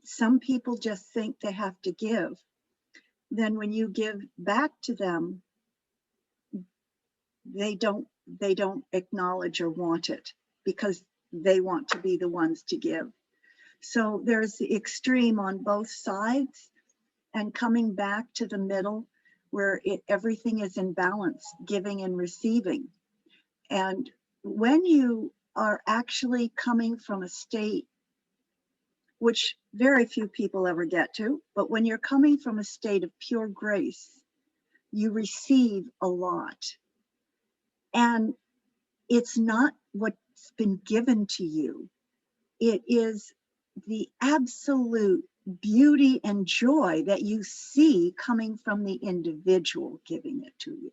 Some people just think they have to give. Then when you give back to them, they don't acknowledge or want it because they want to be the ones to give. So there's the extreme on both sides, and coming back to the middle where everything is in balance, giving and receiving. And when you are actually coming from a state, which very few people ever get to, but when you're coming from a state of pure grace, you receive a lot. And it's not what's been given to you. It is the absolute beauty and joy that you see coming from the individual giving it to you.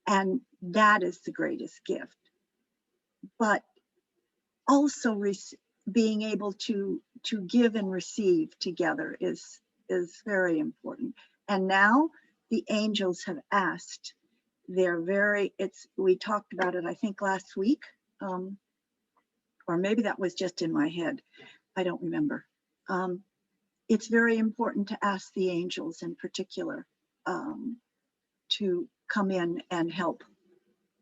And that is the greatest gift. But also being able to give and receive together is very important. And now the angels have asked, we talked about it, I think last week, or maybe that was just in my head. I don't remember. It's very important to ask the angels in particular to come in and help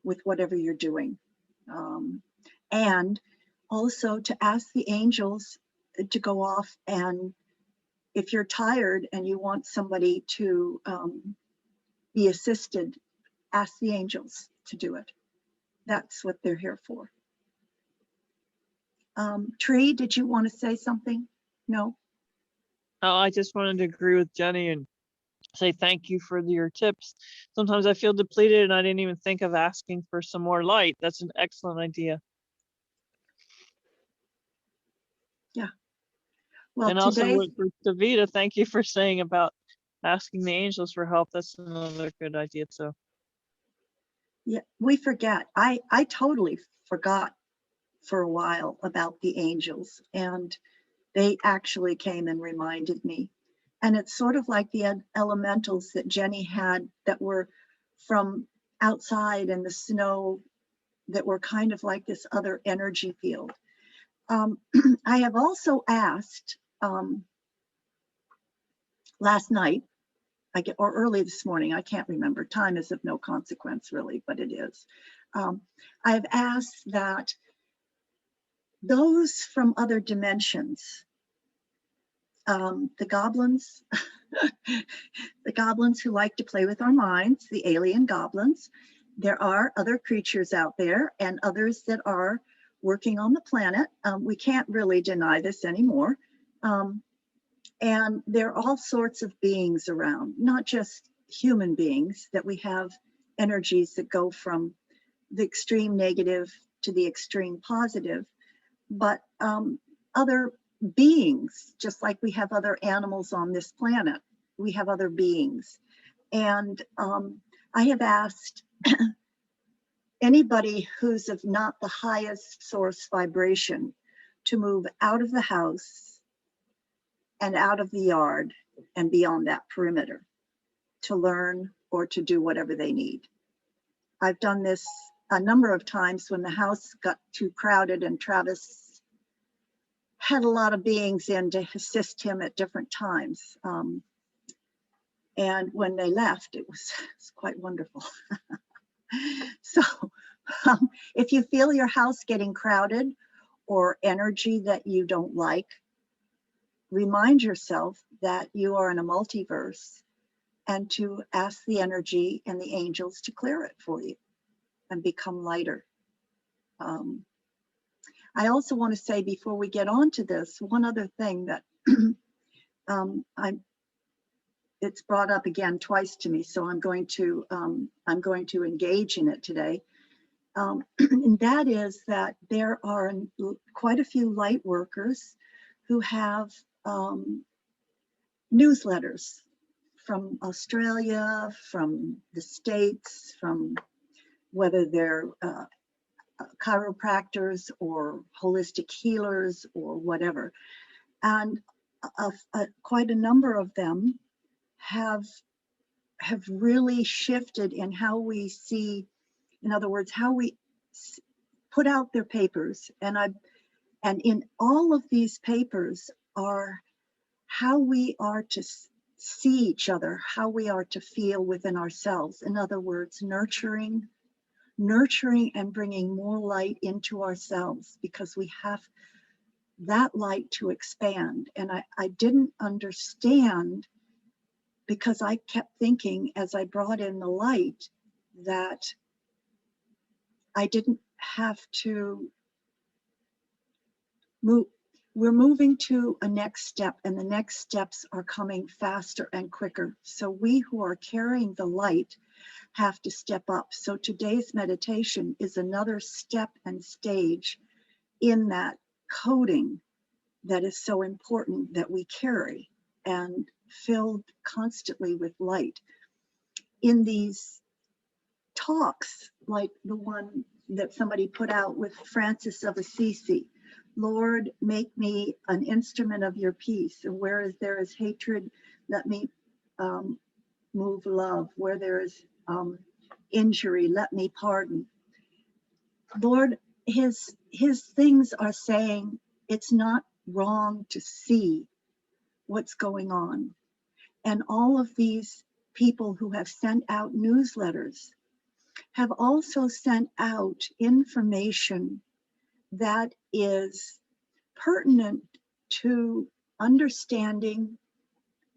with whatever you're doing. And also to ask the angels to go off, and if you're tired and you want somebody to be assisted, ask the angels to do it. That's what they're here for. Tree, did you want to say something? No? Oh, I just wanted to agree with Jenny and say thank you for your tips. Sometimes I feel depleted and I didn't even think of asking for some more light. That's an excellent idea. Yeah. Well, and today, also for Taveta, thank you for saying about asking the angels for help. That's another good idea too. Yeah, we forget. I totally forgot for a while about the angels, and they actually came and reminded me. And it's sort of like the elementals that Jenny had that were from outside in the snow, that were kind of like this other energy field. I have also asked last night, or early this morning, I can't remember. Time is of no consequence really, but it is. I've asked that those from other dimensions, the goblins, the goblins who like to play with our minds, the alien goblins, there are other creatures out there and others that are working on the planet. We can't really deny this anymore. And there are all sorts of beings around, not just human beings, that we have energies that go from the extreme negative to the extreme positive, but other beings, just like we have other animals on this planet, we have other beings. And I have asked anybody who's of not the highest source vibration to move out of the house and out of the yard and beyond that perimeter to learn or to do whatever they need. I've done this a number of times when the house got too crowded and Travis had a lot of beings in to assist him at different times. And when they left, it was quite wonderful. So if you feel your house getting crowded or energy that you don't like, remind yourself that you are in a multiverse and to ask the energy and the angels to clear it for you and become lighter. I also want to say before we get on to this, one other thing that it's brought up again twice to me, so I'm going to engage in it today. And that is that there are quite a few light workers who have newsletters from Australia, from the States, from whether they're chiropractors or holistic healers or whatever. And quite a number of them have really shifted in how we see, in other words, how we put out their papers. And in all of these papers are how we are to see each other, how we are to feel within ourselves. In other words, nurturing and bringing more light into ourselves, because we have that light to expand. And I didn't understand, because I kept thinking as I brought in the light that I didn't have to move. We're moving to a next step, and the next steps are coming faster and quicker. So we who are carrying the light have to step up. So today's meditation is another step and stage in that coding that is so important that we carry and filled constantly with light. In these talks, like the one that somebody put out with Francis of Assisi, Lord, make me an instrument of your peace. And where there is hatred, let me move love. Where there is injury, let me pardon. Lord, his things are saying it's not wrong to see what's going on. And all of these people who have sent out newsletters have also sent out information that is pertinent to understanding,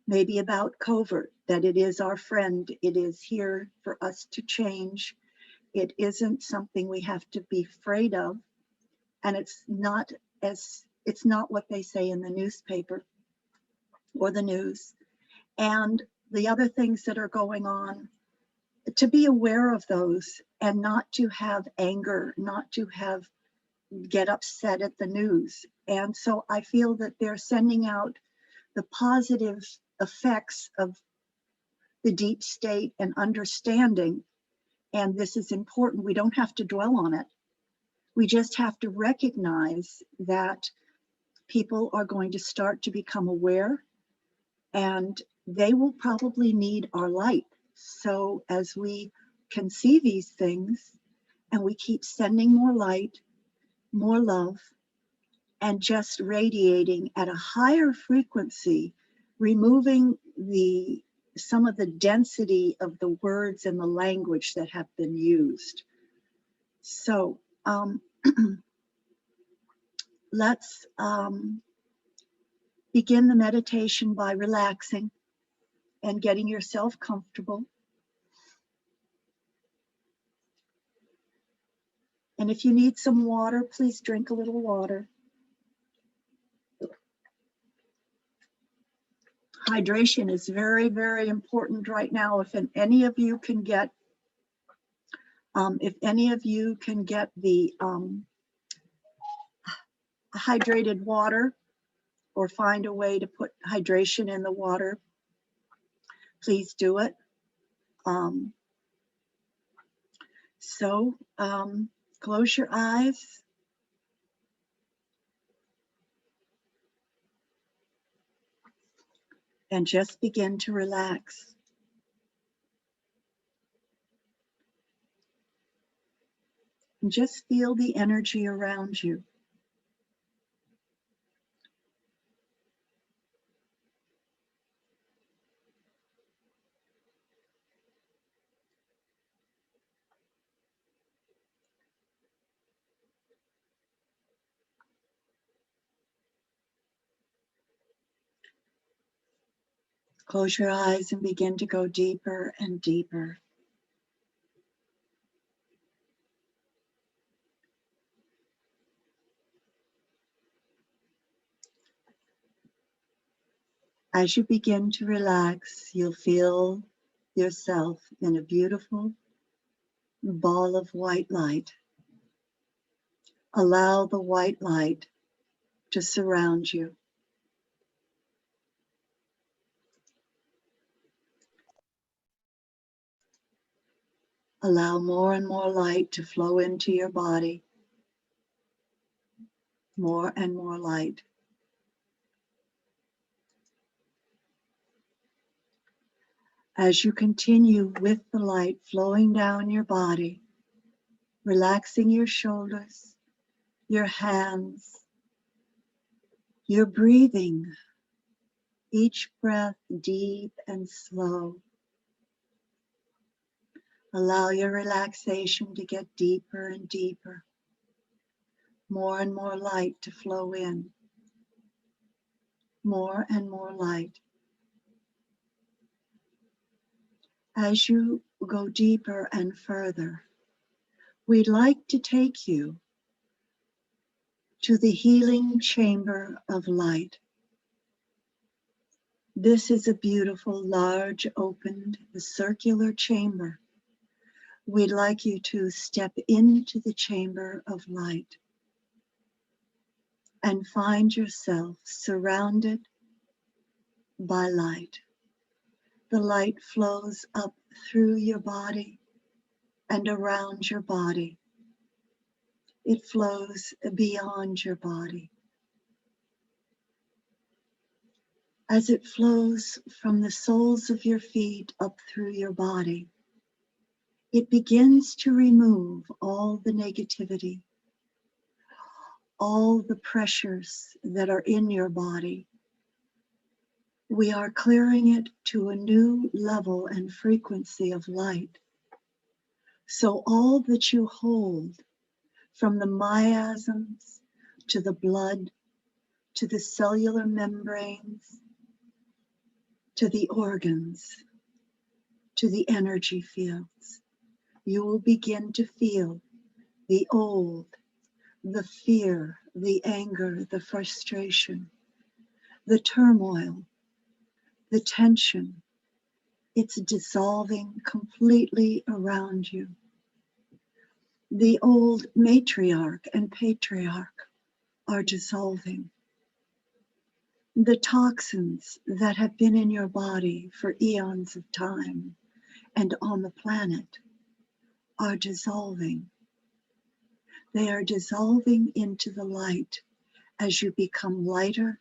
maybe about COVID, that it is our friend, it is here for us to change. It isn't something we have to be afraid of, and it's not what they say in the newspaper or the news. And the other things that are going on, to be aware of those and not to have anger, not to get upset at the news. And so I feel that they're sending out the positive effects of the deep state and understanding. And this is important. We don't have to dwell on it. We just have to recognize that people are going to start to become aware, and they will probably need our light. So as we can see these things and we keep sending more light, more love, and just radiating at a higher frequency, removing some of the density of the words and the language that have been used. So let's begin the meditation by relaxing and getting yourself comfortable. And if you need some water, please drink a little water. Hydration is very, very important right now. If any of you can get the hydrated water, or find a way to put hydration in the water, please do it. Close your eyes. And just begin to relax. And just feel the energy around you. Close your eyes and begin to go deeper and deeper. As you begin to relax, you'll feel yourself in a beautiful ball of white light. Allow the white light to surround you. Allow more and more light to flow into your body. More and more light. As you continue with the light flowing down your body, relaxing your shoulders, your hands, You're breathing each breath deep and slow. Allow your relaxation to get deeper and deeper. More and more light to flow in. More and more light. As you go deeper and further, we'd like to take you to the healing chamber of light. This is a beautiful, large, opened, circular chamber. We'd like you to step into the chamber of light and find yourself surrounded by light. The light flows up through your body and around your body. It flows beyond your body. As it flows from the soles of your feet up through your body, it begins to remove all the negativity, all the pressures that are in your body. We are clearing it to a new level and frequency of light. So all that you hold, from the miasms to the blood, to the cellular membranes, to the organs, to the energy fields, you will begin to feel the old, the fear, the anger, the frustration, the turmoil, the tension. It's dissolving completely around you. The old matriarch and patriarch are dissolving. The toxins that have been in your body for eons of time and on the planet are dissolving. They are dissolving into the light as you become lighter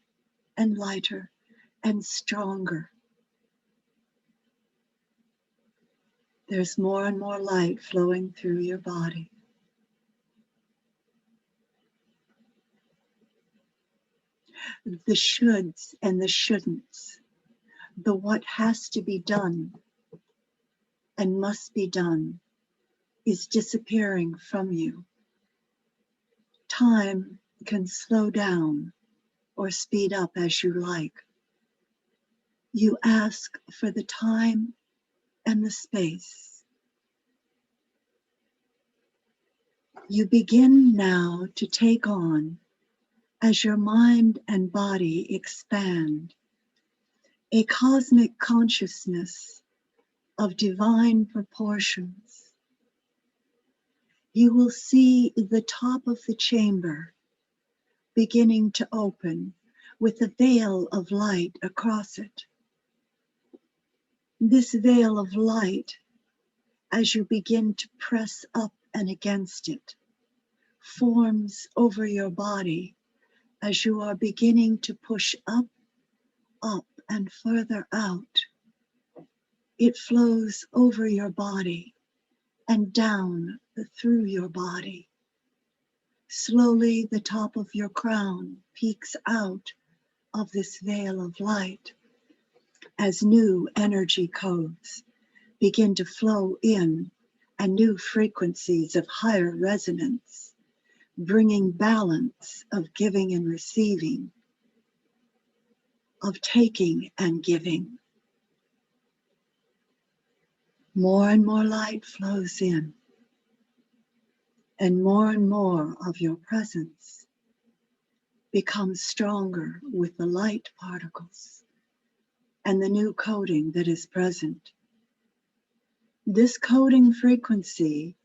and lighter and stronger. There's more and more light flowing through your body. The shoulds and the shouldn'ts, the what has to be done and must be done, is disappearing from you. Time can slow down or speed up as you like. You ask for the time and the space. You begin now to take on, as your mind and body expand, a cosmic consciousness of divine proportions. You will see the top of the chamber beginning to open with a veil of light across it. This veil of light, as you begin to press up and against it, forms over your body as you are beginning to push up, up, and further out. It flows over your body and down through your body. Slowly, the top of your crown peeks out of this veil of light as new energy codes begin to flow in and new frequencies of higher resonance, bringing balance of giving and receiving, of taking and giving. More and more light flows in, and more of your presence becomes stronger with the light particles and the new coding that is present. This coding frequency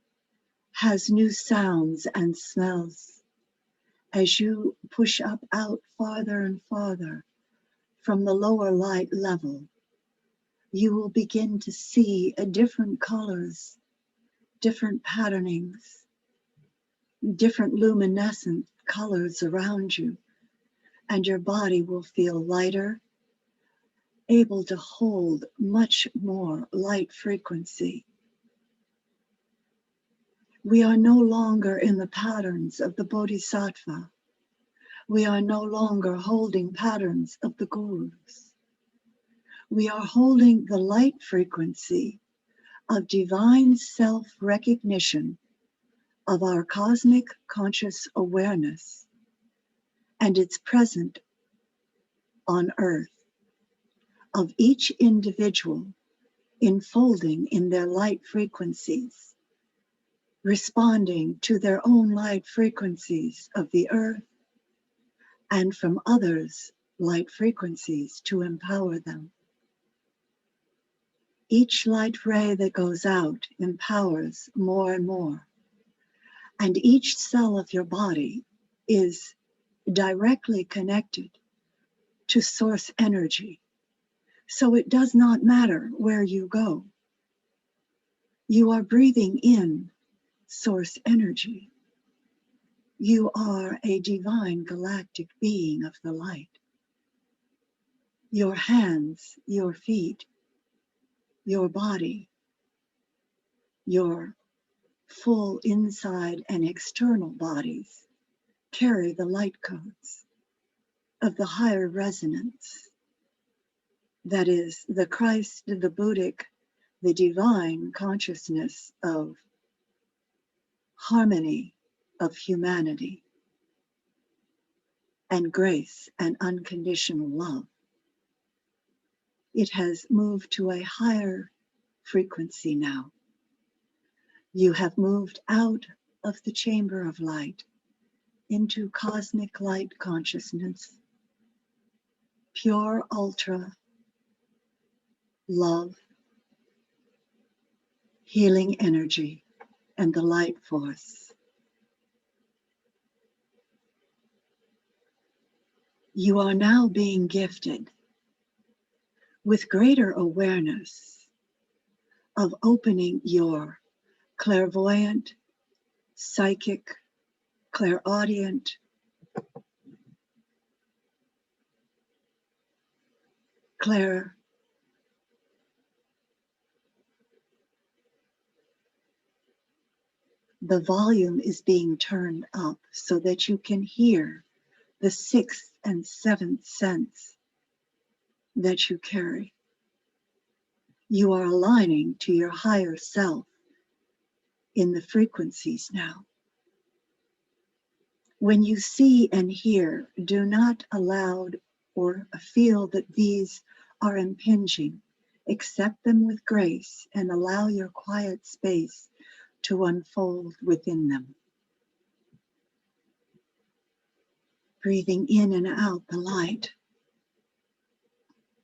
has new sounds and smells. As you push up out farther and farther from the lower light level, you will begin to see different colors, different patternings, different luminescent colors around you, and your body will feel lighter, able to hold much more light frequency. We are no longer in the patterns of the Bodhisattva, We are no longer holding patterns of the gurus. We are holding the light frequency of divine self-recognition of our cosmic conscious awareness and its present on earth, of each individual enfolding in their light frequencies, responding to their own light frequencies of the earth, and from others' light frequencies to empower them. Each light ray that goes out empowers more and more, and each cell of your body is directly connected to source energy. So it does not matter where you go. You are breathing in source energy. You are a divine galactic being of the light. Your hands, your feet, your body, your full inside and external bodies carry the light codes of the higher resonance. That is the Christ, the Buddhic, the divine consciousness of harmony of humanity and grace and unconditional love. It has moved to a higher frequency now. You have moved out of the chamber of light into cosmic light consciousness, pure ultra love, healing energy, and the light force. You are now being gifted with greater awareness of opening your clairvoyant, psychic, clairaudient, the volume is being turned up so that you can hear the sixth and seventh sense that you carry. You are aligning to your higher self in the frequencies now. When you see and hear, do not allow or feel that these are impinging. Accept them with grace and allow your quiet space to unfold within them. Breathing in and out the light.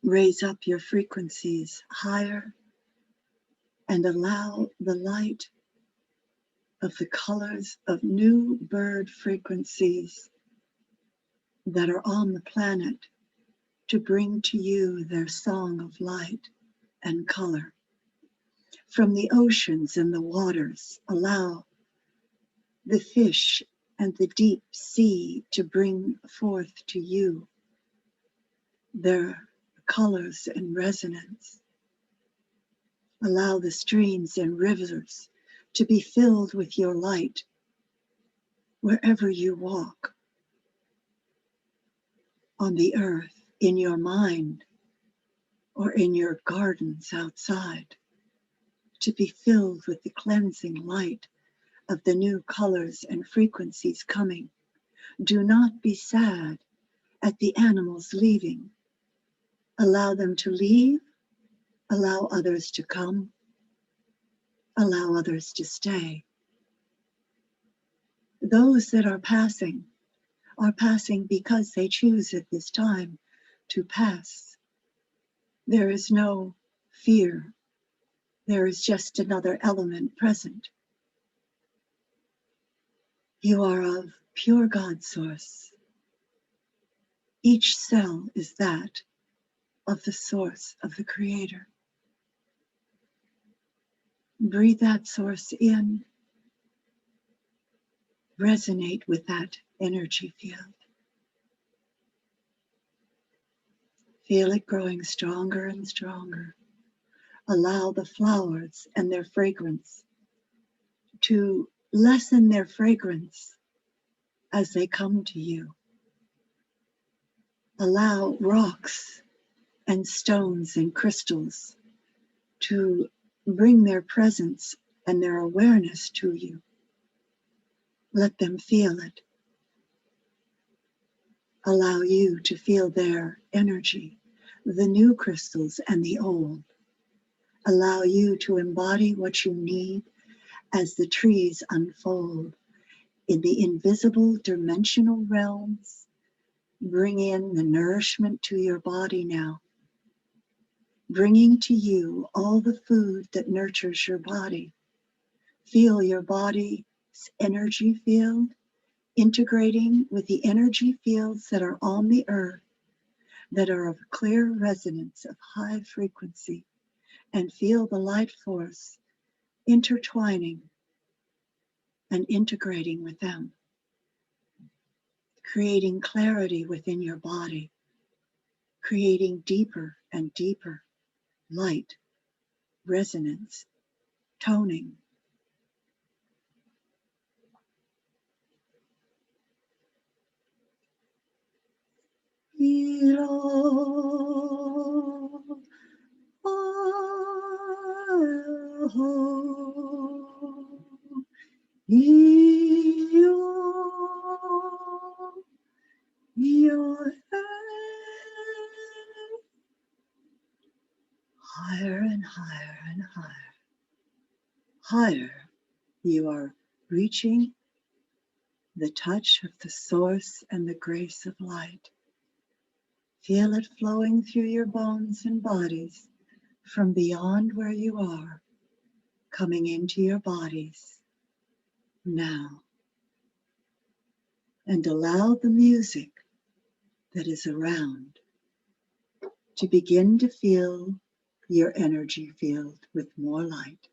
Raise up your frequencies higher and allow the light of the colors of new bird frequencies that are on the planet to bring to you their song of light and color. From the oceans and the waters, allow the fish and the deep sea to bring forth to you their colors and resonance. Allow the streams and rivers to be filled with your light wherever you walk on the earth, in your mind, or in your gardens outside, to be filled with the cleansing light of the new colors and frequencies coming. Do not be sad at the animals leaving. Allow them to leave, allow others to come, allow others to stay. Those that are passing because they choose at this time to pass. There is no fear. There is just another element present. You are of pure God source. Each cell is that of the source of the Creator. Breathe that source in. Resonate with that energy field. Feel it growing stronger and stronger. Allow the flowers and their fragrance to lessen their fragrance as they come to you. Allow rocks and stones and crystals to bring their presence and their awareness to you. Let them feel it. Allow you to feel their energy, the new crystals and the old. Allow you to embody what you need as the trees unfold in the invisible dimensional realms. Bring in the nourishment to your body now, bringing to you all the food that nurtures your body. Feel your body's energy field integrating with the energy fields that are on the earth, that are of clear resonance of high frequency, and feel the light force intertwining and integrating with them, creating clarity within your body, creating deeper and deeper light, resonance, toning. Higher and higher and higher. Higher, you are reaching the touch of the source and the grace of light. Feel it flowing through your bones and bodies from beyond where you are, coming into your bodies now. And allow the music that is around to begin to fill your energy field with more light.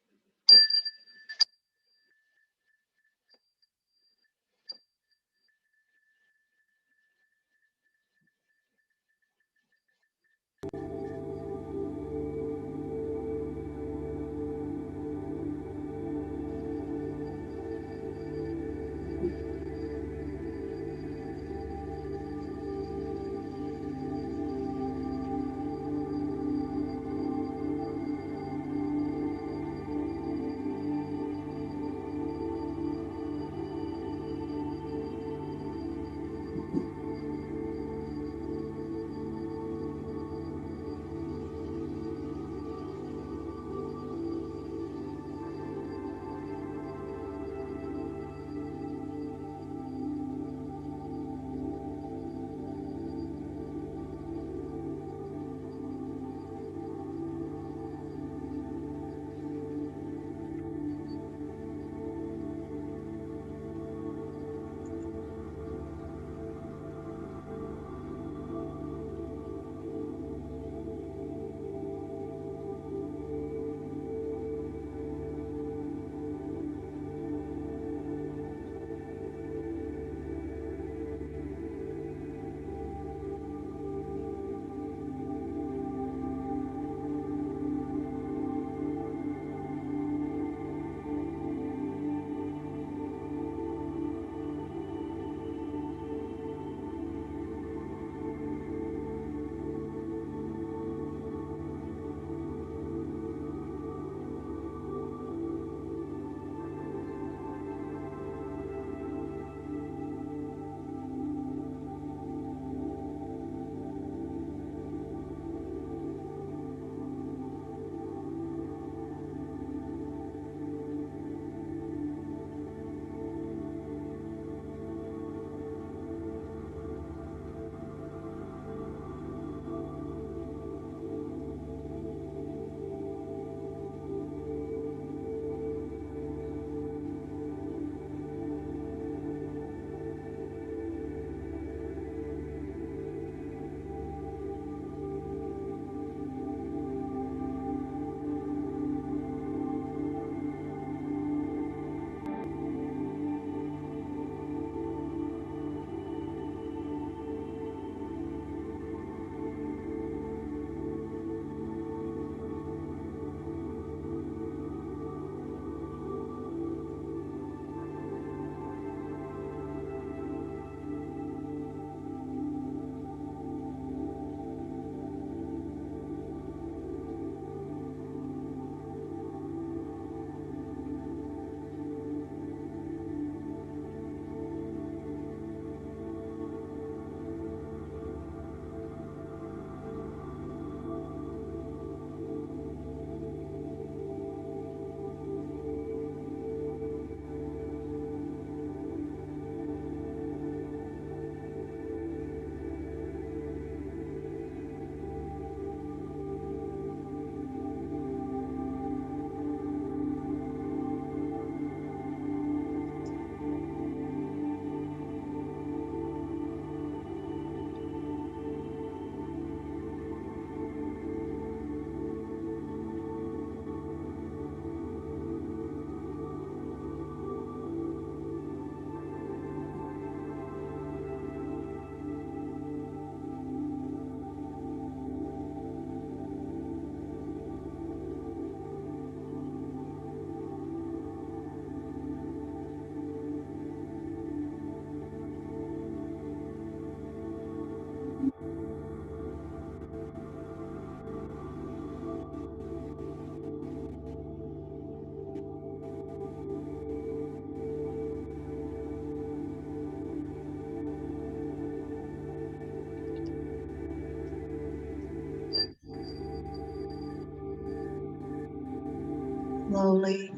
slowly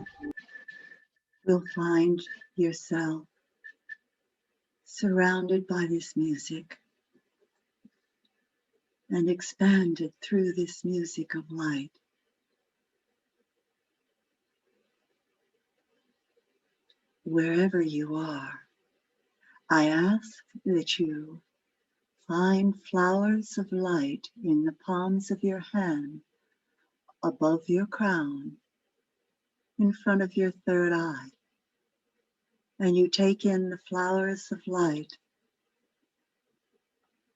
will find yourself surrounded by this music and expanded through this music of light. Wherever you are, I ask that you find flowers of light in the palms of your hand, above your crown, in front of your third eye. And you take in the flowers of light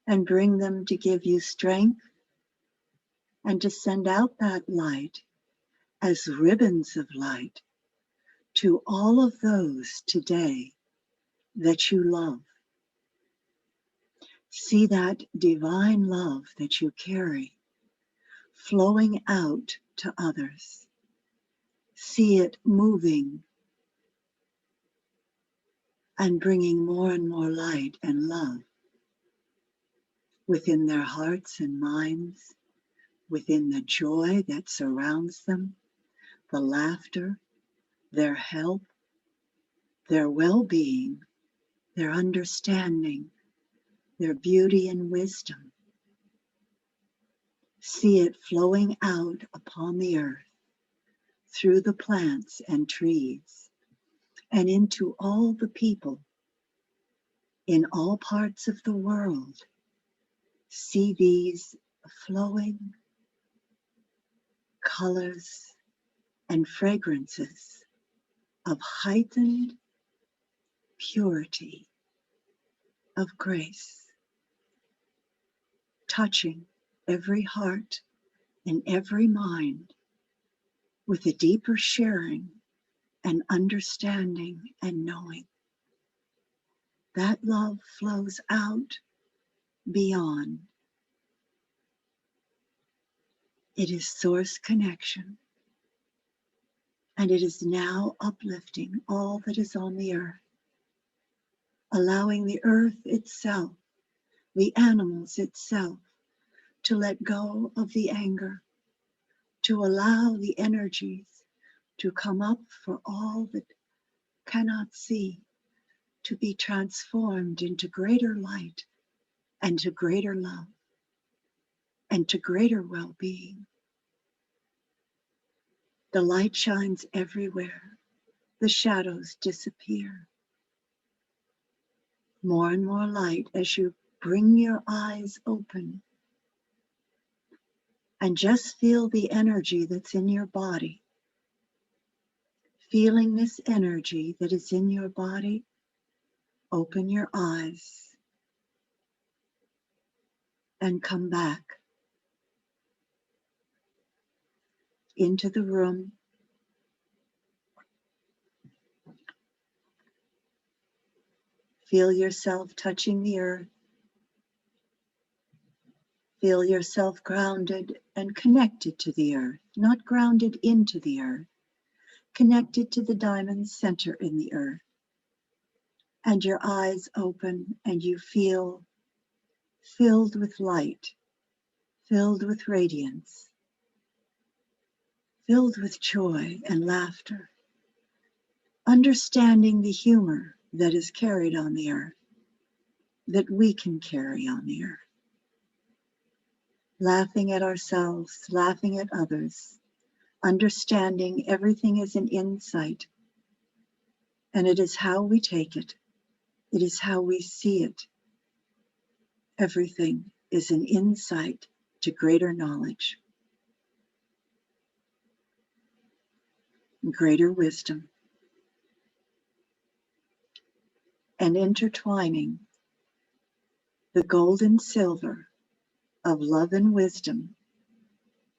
and bring them to give you strength and to send out that light as ribbons of light to all of those today that you love. See that divine love that you carry flowing out to others. See it moving and bringing more and more light and love within their hearts and minds, within the joy that surrounds them, the laughter, their help, their well-being, their understanding, their beauty and wisdom. See it flowing out upon the earth, through the plants and trees, and into all the people in all parts of the world. See these flowing colors and fragrances of heightened purity, of grace, touching every heart and every mind with a deeper sharing and understanding and knowing. That love flows out beyond. It is source connection, and it is now uplifting all that is on the earth, allowing the earth itself, the animals itself, to let go of the anger, to allow the energies to come up for all that cannot see, to be transformed into greater light and to greater love and to greater well-being. The light shines everywhere. The shadows disappear. More and more light as you bring your eyes open and just feel the energy that's in your body. Feeling this energy that is in your body, open your eyes and come back into the room. Feel yourself touching the earth. Feel yourself grounded and connected to the earth, not grounded into the earth, connected to the diamond center in the earth. And your eyes open and you feel filled with light, filled with radiance, filled with joy and laughter, understanding the humor that is carried on the earth, that we can carry on the earth. Laughing at ourselves, laughing at others, understanding everything is an insight, and it is how we take it. It is how we see it. Everything is an insight to greater knowledge, greater wisdom, and intertwining the gold and silver of love and wisdom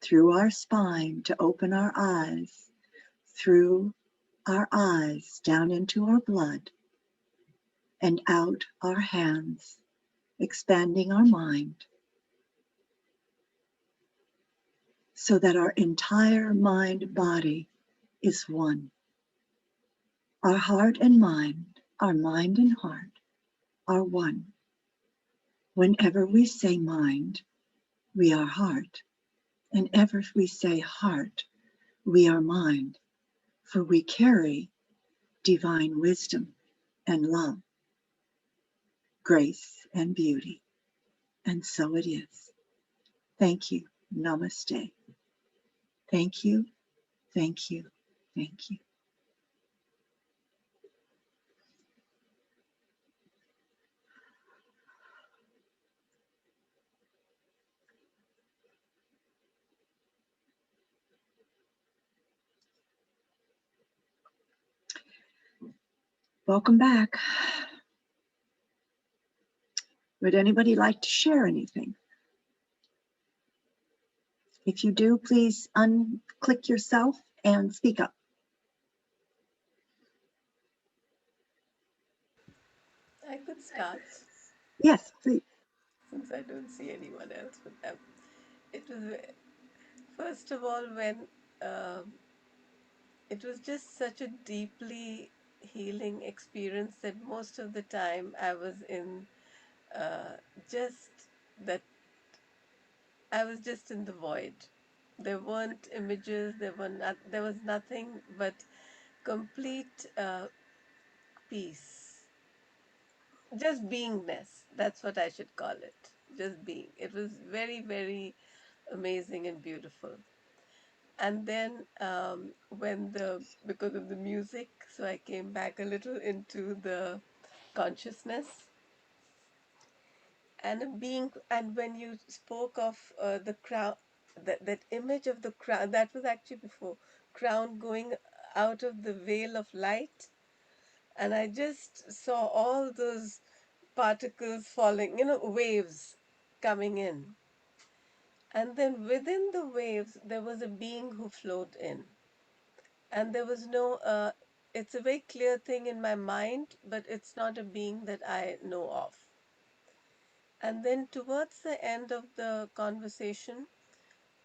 through our spine to open our eyes, through our eyes down into our blood, and out our hands, expanding our mind so that our entire mind body is one. Our heart and mind, our mind and heart are one. Whenever we say mind, we are heart. And ever we say heart, we are mind. for we carry divine wisdom and love, grace and beauty. And so it is. Thank you. Namaste. Thank you. Thank you. Thank you. Welcome back. Would anybody like to share anything? If you do, please unclick yourself and speak up. I could start Yes, please. since I don't see anyone else with them. It was, first of all, when um, it was just such a deeply healing experience that most of the time I was in uh, just that, I was just in the void. There weren't images, there was nothing but complete peace. Just beingness. That's what I should call it. Just being. It was very, very amazing and beautiful. And then when because of the music, so I came back a little into the consciousness and a being. And when you spoke of the crown, that image of the crown, that was actually before crown going out of the veil of light. And I just saw all those particles falling, waves coming in. And then within the waves, there was a being who flowed in. And there was no, it's a very clear thing in my mind, but it's not a being that I know of. And then towards the end of the conversation,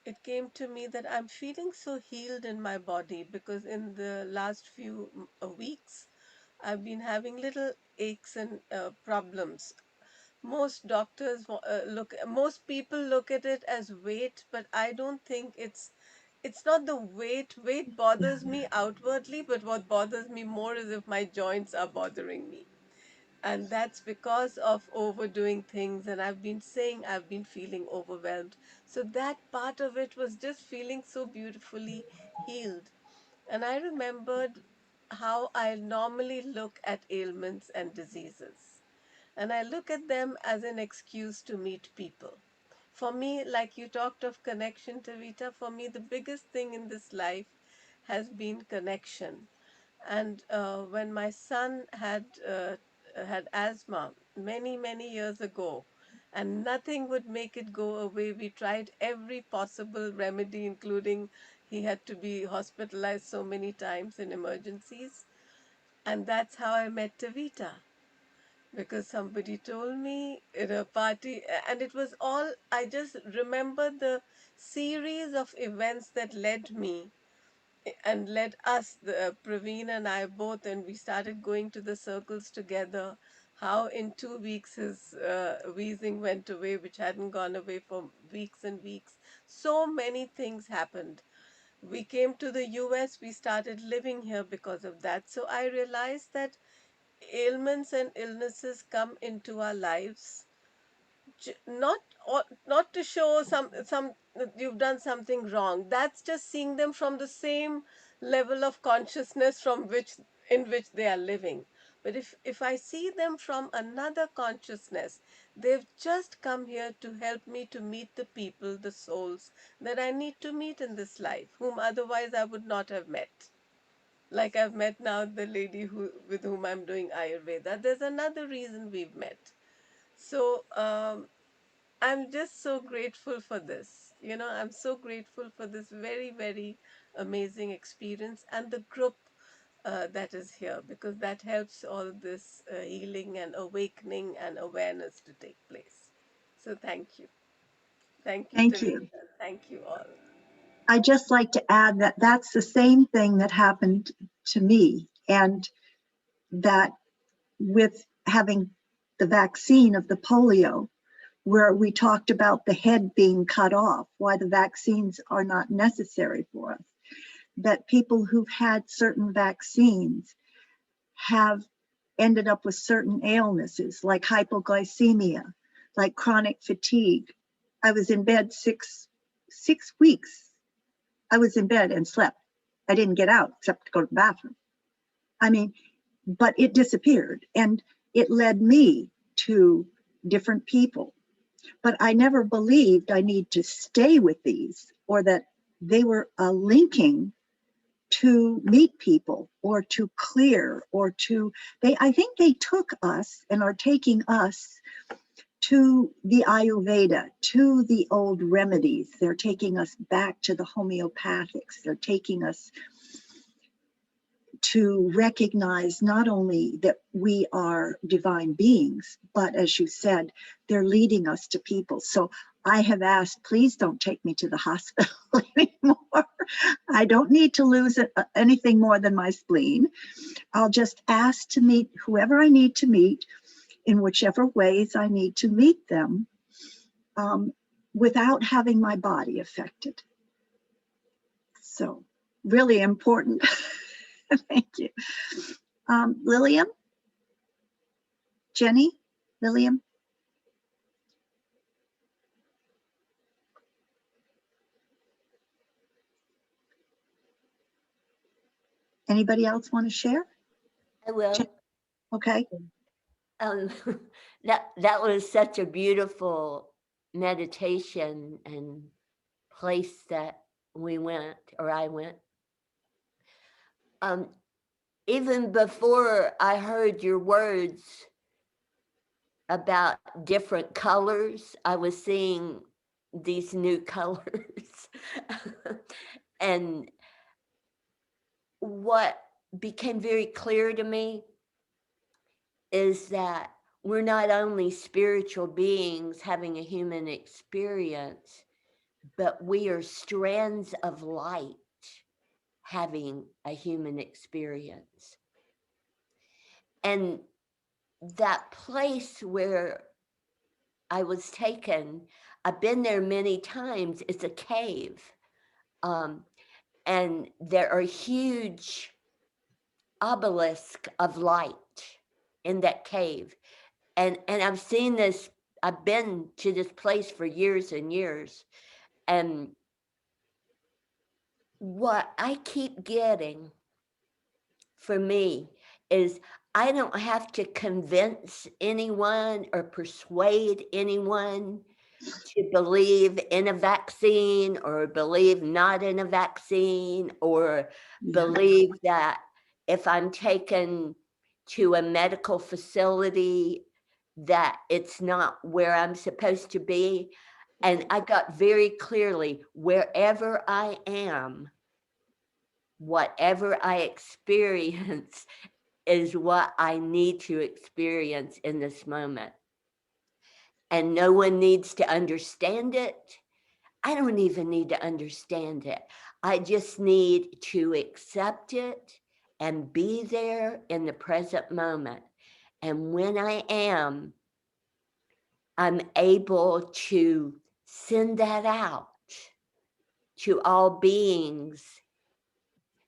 it came to me that I'm feeling so healed in my body because in the last few weeks, I've been having little aches and problems. Most doctors most people look at it as weight, but I don't think it's not the weight. Weight bothers me outwardly, but what bothers me more is if my joints are bothering me. And that's because of overdoing things. And I've been saying I've been feeling overwhelmed. So that part of it was just feeling so beautifully healed. And I remembered how I normally look at ailments and diseases. And I look at them as an excuse to meet people. For me, like you talked of connection, Tavita, for me, the biggest thing in this life has been connection. And when my son had asthma many, many years ago, and nothing would make it go away, we tried every possible remedy, including he had to be hospitalized so many times in emergencies. And that's how I met Tavita, because somebody told me at a party, and it was all, I just remember the series of events that led me and led us, Praveen and I both, and we started going to the circles together. How in 2 weeks his wheezing went away, which hadn't gone away for weeks and weeks. So many things happened. We came to the US, we started living here because of that. So I realized that ailments and illnesses come into our lives not not to show some that you've done something wrong. That's just seeing them from the same level of consciousness from which in which they are living. But if I see them from another consciousness, they've just come here to help me to meet the people, the souls that I need to meet in this life, whom otherwise I would not have met. Like I've met now the lady with whom I'm doing Ayurveda. There's another reason we've met. So I'm just so grateful for this. I'm so grateful for this very, very amazing experience and the group that is here, because that helps all this healing and awakening and awareness to take place. So thank you. Thank you, Thank Tavita. you. Thank you all. I just like to add that that's the same thing that happened to me, and that with having the vaccine of the polio, where we talked about the head being cut off, why the vaccines are not necessary for us. that people who've had certain vaccines have ended up with certain illnesses like hypoglycemia, like chronic fatigue. I was in bed six weeks. I was in bed and slept. I didn't get out except to go to the bathroom. I mean, but it disappeared, and it led me to different people. But I never believed I need to stay with these, or that they were linking to meet people or to clear or to, I think they took us and are taking us to the Ayurveda, to the old remedies. They're taking us back to the homeopathics. They're taking us to recognize not only that we are divine beings, but as you said, they're leading us to people. So I have asked, please don't take me to the hospital anymore. I don't need to lose anything more than my spleen. I'll just ask to meet whoever I need to meet in whichever ways I need to meet them, without having my body affected. So really important. Thank you. Lillian? Jenny? Lillian? Anybody else want to share? I will. Okay. Um, that was such a beautiful meditation and place that we went, or I went. Even before I heard your words about different colors, I was seeing these new colors. And what became very clear to me is that we're not only spiritual beings having a human experience, but we are strands of light having a human experience. And that place where I was taken, I've been there many times, it's a cave. And there are huge obelisks of light in that cave. And I've seen this, I've been to this place for years and years. And what I keep getting for me is I don't have to convince anyone or persuade anyone to believe in a vaccine or believe not in a vaccine, or believe that if I'm taken to a medical facility that it's not where I'm supposed to be. And I got very clearly, wherever I am, whatever I experience is what I need to experience in this moment. And no one needs to understand it. I don't even need to understand it. I just need to accept it and be there in the present moment. And when I am, I'm able to send that out to all beings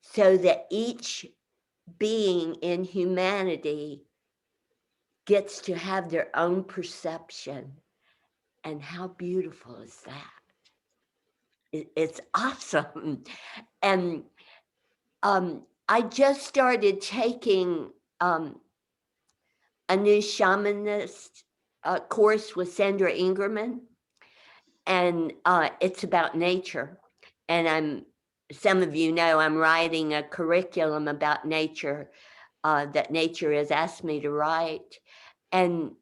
so that each being in humanity gets to have their own perception. And how beautiful is that? It's awesome. And I just started taking a new shamanist course with Sandra Ingerman, and it's about nature. And some of you know, I'm writing a curriculum about nature that nature has asked me to write. And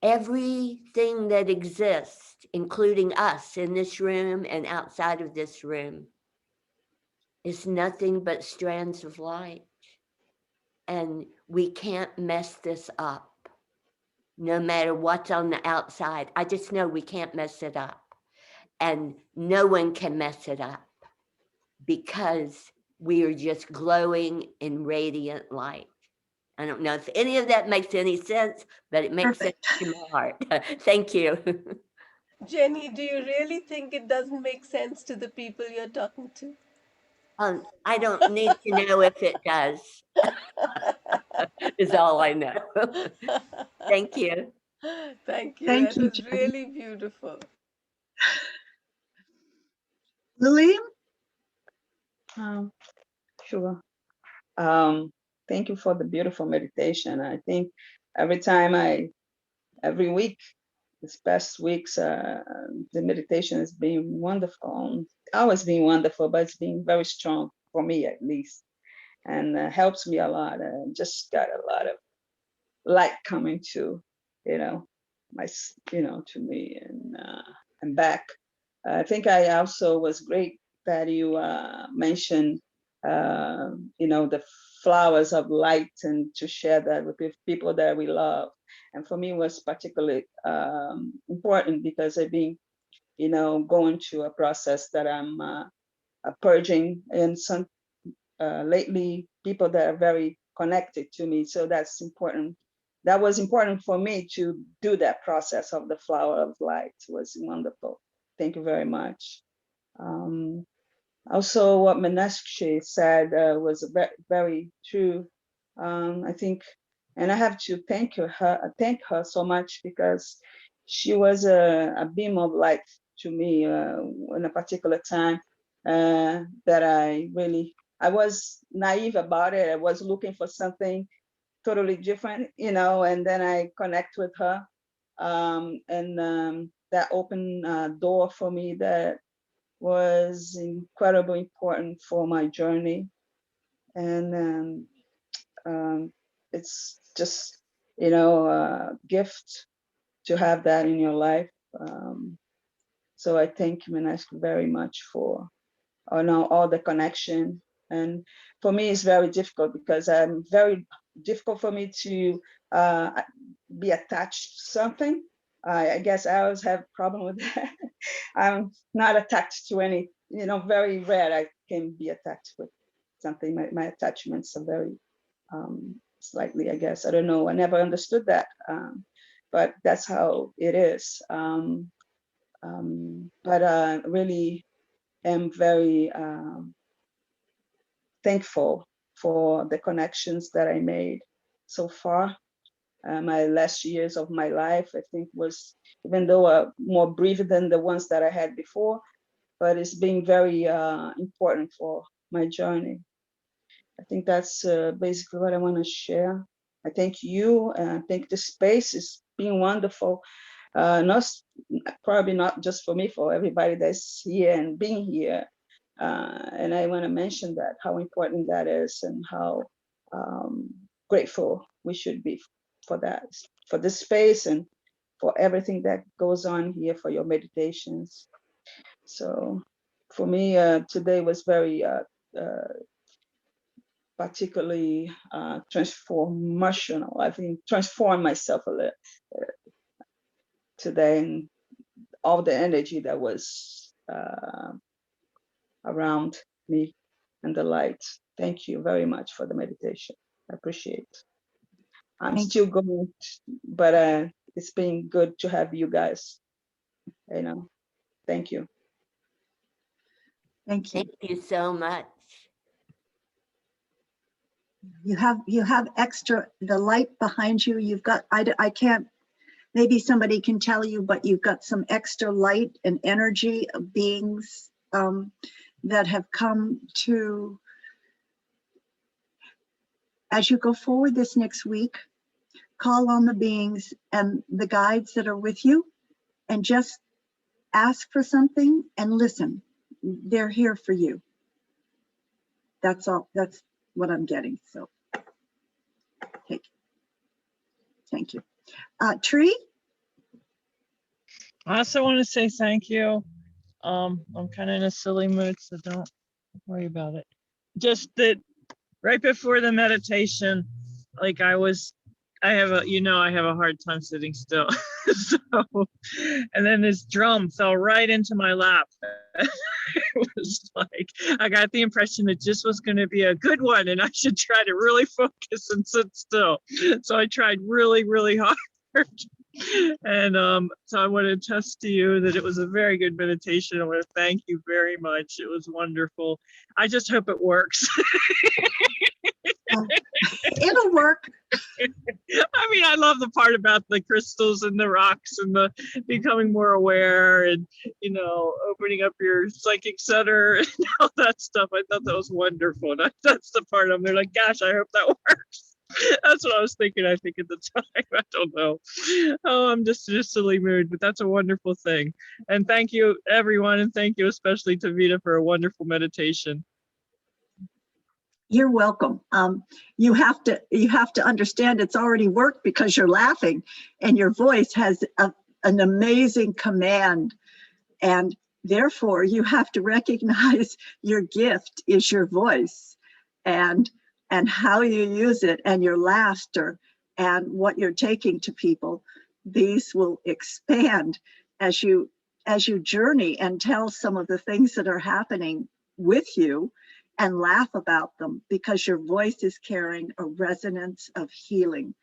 everything that exists, including us in this room and outside of this room, is nothing but strands of light. And we can't mess this up, no matter what's on the outside. I just know we can't mess it up. And no one can mess it up because we are just glowing in radiant light. I don't know if any of that makes any sense, but it makes sense to my heart. Thank you. Jenny, do you really think it doesn't make sense to the people you're talking to? I don't need to know if it does, is all I know. Thank you. Thank you. Thank That you, was Jenny. really beautiful. Lillian? Sure. Thank you for the beautiful meditation. I think every week, this past weeks, the meditation has been wonderful. Always been wonderful, but it's been very strong for me at least, and helps me a lot. Just got a lot of light coming to, you know, to me and back. I think I also was great that you mentioned, the flowers of light and to share that with people that we love. And for me, it was particularly important because I've been, going through a process that I'm purging and some lately people that are very connected to me. So that's important. That was important for me to do that process of the flower of light. It was wonderful. Thank you very much. Um, Also, what Meenakshi said was very true. I think, and I have to thank her so much because she was a beam of light to me in a particular time that I was naive about it. I was looking for something totally different, and then I connect with her, and that opened a door for me that was incredibly important for my journey. And it's just, a gift to have that in your life. So I thank you, Manesh, very much for all the connection. And for me, it's very difficult because I'm very difficult for me to be attached to something. I guess I always have a problem with that. I'm not attached to any, very rare I can be attached with something. My attachments are very slightly, I guess. I don't know. I never understood that. But that's how it is. But really am very thankful for the connections that I made so far. My last years of my life, I think, was, even though more brief than the ones that I had before, but it's been very important for my journey. I think that's basically what I want to share. I thank you, and I think the space is being wonderful. Not probably not just for me, for everybody that's here and being here. And I want to mention that, how important that is, and how grateful we should be for that, for this space, and for everything that goes on here, for your meditations. So for me, today was very particularly transformational. I think transformed myself a little today, and all the energy that was around me and the light. Thank you very much for the meditation. I appreciate it. I'm Thank still going, but it's been good to have you guys. Thank you. Thank you. Thank you so much. You have extra, the light behind you. You've got, I can't, maybe somebody can tell you, but you've got some extra light and energy of beings that have come to, as you go forward this next week, call on the beings and the guides that are with you, and just ask for something and listen. They're here for you. That's all. That's what I'm getting. So thank you. Tree? I also want to say thank you. I'm kind of in a silly mood, so don't worry about it. Just that right before the meditation, like I have a hard time sitting still. So, and then this drum fell right into my lap. It was like, I got the impression it just was going to be a good one and I should try to really focus and sit still. So I tried really, really hard. And so I want to attest to you that it was a very good meditation. I want to thank you very much. It was wonderful. I just hope it works. Well, it'll work. I mean, I love the part about the crystals and the rocks and the becoming more aware and, opening up your psychic center and all that stuff. I thought that was wonderful. And that's the part I'm there like, gosh, I hope that works. That's what I was thinking, I think, at the time. I don't know. Oh, I'm just in a silly mood, but that's a wonderful thing. And thank you, everyone. And thank you especially to Vita for a wonderful meditation. You're welcome. You have to understand it's already worked because you're laughing and your voice has an amazing command, and therefore you have to recognize your gift is your voice and how you use it and your laughter and what you're taking to people. These will expand as you journey and tell some of the things that are happening with you and laugh about them, because your voice is carrying a resonance of healing,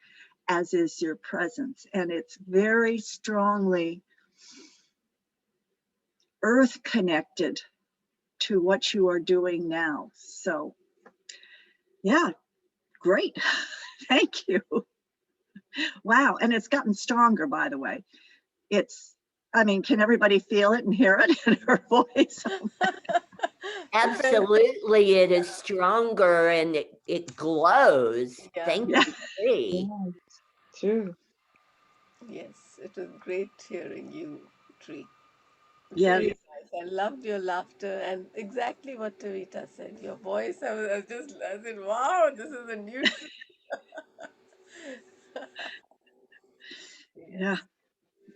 as is your presence. And it's very strongly earth connected to what you are doing now. So yeah, great. Thank you. Wow. And it's gotten stronger, by the way. Can everybody feel it and hear it in her voice? Absolutely, it is stronger and it glows. Yeah. Thank Yeah. you, Tree. True. Yes, it was great hearing you, Tree. Yes. Very nice. I loved your laughter and exactly what Tavita said. Your voice, I said, wow, this is a new Tree. Yeah.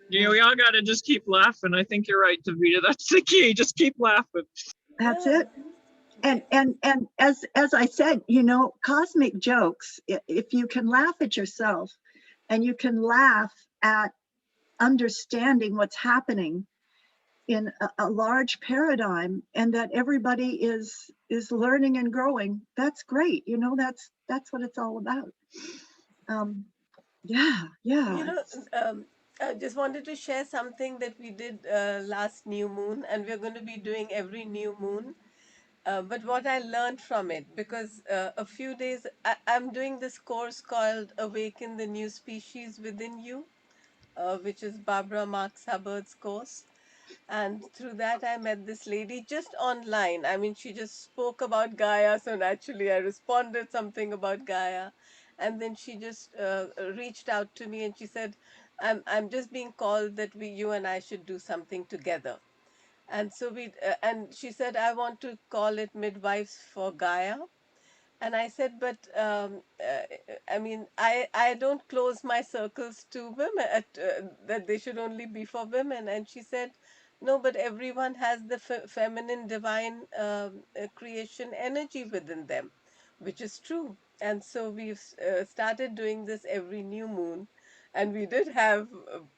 Yes. We all got to just keep laughing. I think you're right, Davita. That's the key. Just keep laughing. That's Yeah. it. And Yes. as I said, cosmic jokes, if you can laugh at yourself and you can laugh at understanding what's happening in a large paradigm, and that everybody is learning and growing, that's great. That's what it's all about. Yeah, You yeah. know, I just wanted to share something that we did last new moon, and we're going to be doing every new moon. But what I learned from it, because a few days I'm doing this course called Awaken the New Species Within You, which is Barbara Marx Hubbard's course. And through that, I met this lady just online. I mean, she just spoke about Gaia, so naturally I responded something about Gaia. And then she just reached out to me and she said, I'm just being called that you and I should do something together. And so and she said, I want to call it Midwives for Gaia. And I said, but I mean, I don't close my circles to women, that they should only be for women. And she said, no, but everyone has the feminine divine creation energy within them, which is true. And so we've started doing this every new moon. And we did have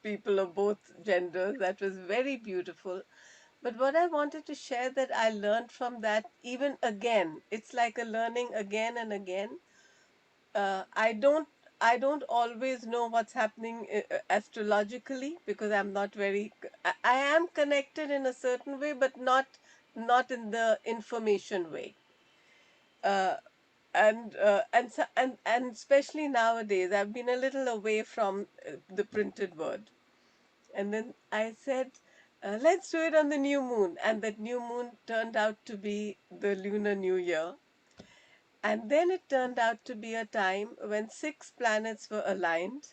people of both genders. That was very beautiful. But what I wanted to share that I learned from that, even again, it's like a learning again and again. I don't always know what's happening astrologically, because I'm not very. I am connected in a certain way, but not in the information way. Uh, and especially nowadays, I've been a little away from the printed word. And then I said, let's do it on the new moon. And that new moon turned out to be the Lunar New Year. And then it turned out to be a time when six planets were aligned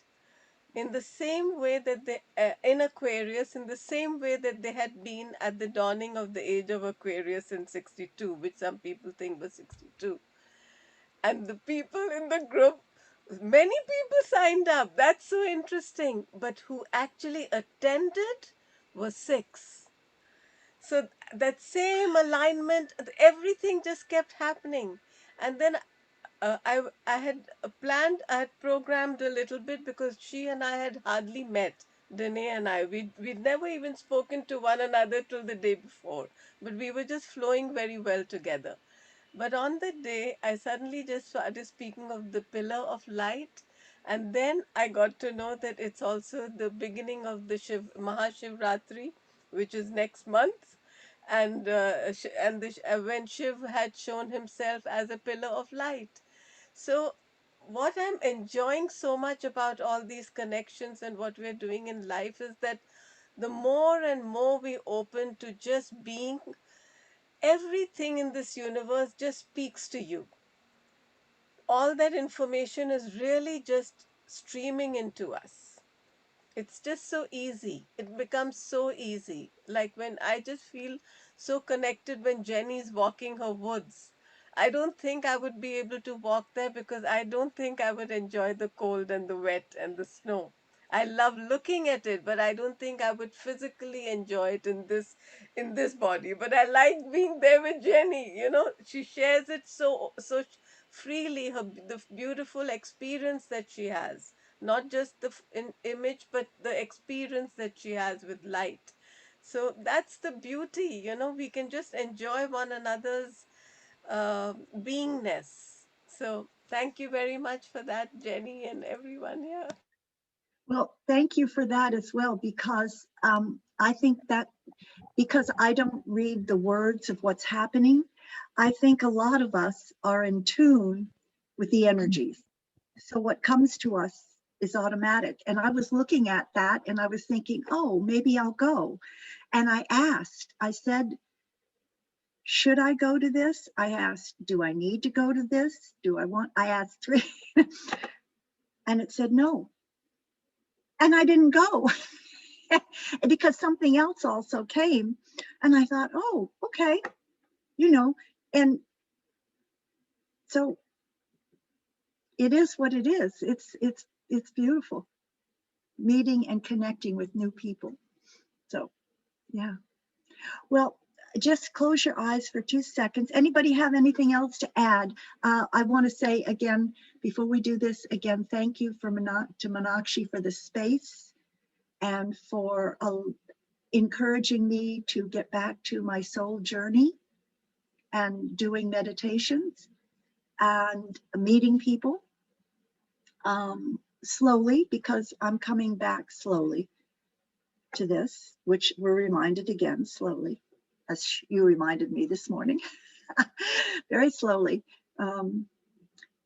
in the same way that in Aquarius, in the same way that they had been at the dawning of the age of Aquarius in 62, which some people think was 62. And the people in the group, many people signed up. That's so interesting. But who actually attended was six. So that same alignment, everything just kept happening. And then I had planned, I had programmed a little bit, because she and I had hardly met. Danae and I, we'd never even spoken to one another till the day before, but we were just flowing very well together. But on the day, I suddenly just started speaking of the pillar of light, And then I got to know that it's also the beginning of the Mahashivratri, which is next month. And when Shiv had shown himself as a pillar of light. So what I'm enjoying so much about all these connections and what we're doing in life is that the more and more we open to just being, everything in this universe just speaks to you. All that information is really just streaming into us. It's just so easy. It becomes so easy. Like when I just feel so connected when Jenny's walking her woods. I don't think I would be able to walk there because I don't think I would enjoy the cold and the wet and the snow. I love looking at it, but I don't think I would physically enjoy it in this body. But I like being there with Jenny. You know, she shares it so freely. The beautiful experience that she has, not just the image, but the experience that she has with light. So that's the beauty. You know, we can just enjoy one another's beingness. So thank you very much for that, Jenny, and everyone here. Well, thank you for that as well, because I think that because I don't read the words of what's happening, I think a lot of us are in tune with the energies. So what comes to us is automatic. And I was looking at that and I was thinking, oh, maybe I'll go. And I said, should I go to this? I asked, do I need to go to this? I asked 3. And it said no. And I didn't go because something else also came. And I thought, oh, okay, and so it is what it is. It's beautiful meeting and connecting with new people. So, yeah. Well, just close your eyes for 2 seconds. Anybody have anything else to add? I want to say again, before we do this again, thank you to Meenakshi for the space and for encouraging me to get back to my soul journey and doing meditations and meeting people slowly, because I'm coming back slowly to this, which we're reminded again slowly, as you reminded me this morning, very slowly.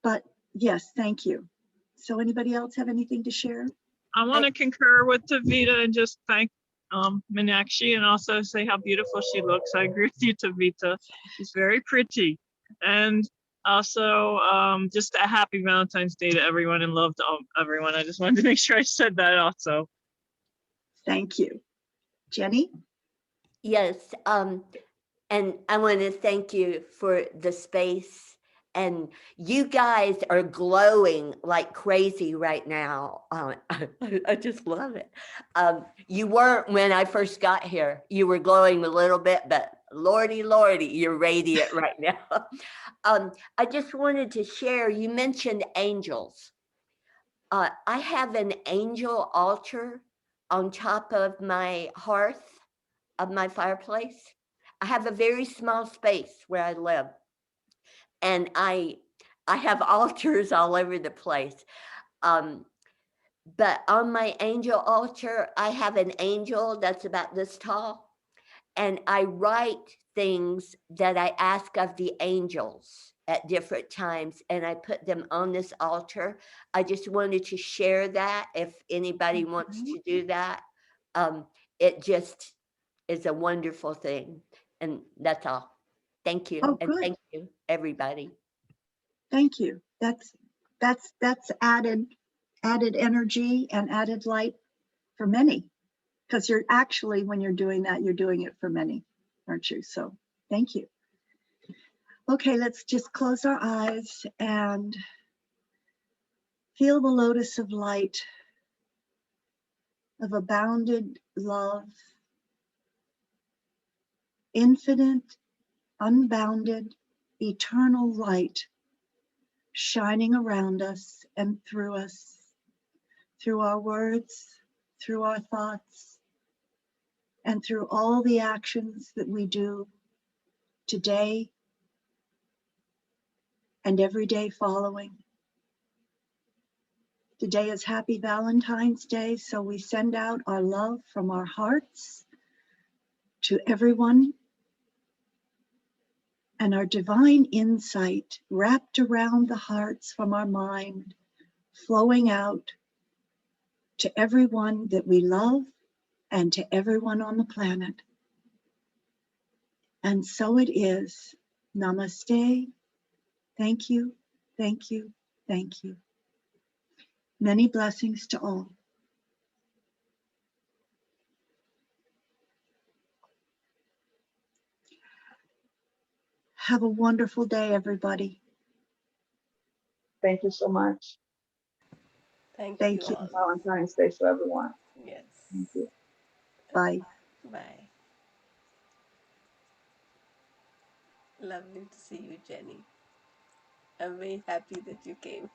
But yes, thank you. So anybody else have anything to share? I want to concur with Taveta and just thank Meenakshi and also say how beautiful she looks. I agree with you, Taveta. She's very pretty. And also just a happy Valentine's Day to everyone and love to everyone. I just wanted to make sure I said that also. Thank you. Jenny? Yes, and I want to thank you for the space. And you guys are glowing like crazy right now. I just love it. You weren't when I first got here. You were glowing a little bit, but Lordy, you're radiant right now. I just wanted to share, you mentioned angels. I have an angel altar on top of my hearth of my fireplace. I have a very small space where I live, and I have altars all over the place. But on my angel altar, I have an angel that's about this tall, and I write things that I ask of the angels at different times, and I put them on this altar. I just wanted to share that if anybody wants to do that. It just is a wonderful thing. And that's all. Thank you. Oh, And good. thank you, everybody. Thank you. That's added energy and added light for many, because you're actually, when you're doing that, you're doing it for many, aren't you? So thank you. Okay, let's just close our eyes and feel the lotus of light, of abounded love, infinite, unbounded, eternal light shining around us and through us, through our words, through our thoughts, and through all the actions that we do today and every day following. Today is Happy Valentine's Day, so we send out our love from our hearts to everyone, and our divine insight wrapped around the hearts from our mind, flowing out to everyone that we love and to everyone on the planet. And so it is. Namaste. Thank you, thank you, thank you. Many blessings to all. Have a wonderful day, everybody. Thank you so much. Thank Thank you you. all. Valentine's Day to everyone. Yes. Thank you. Bye. Bye. Lovely to see you, Jenny. I'm very happy that you came.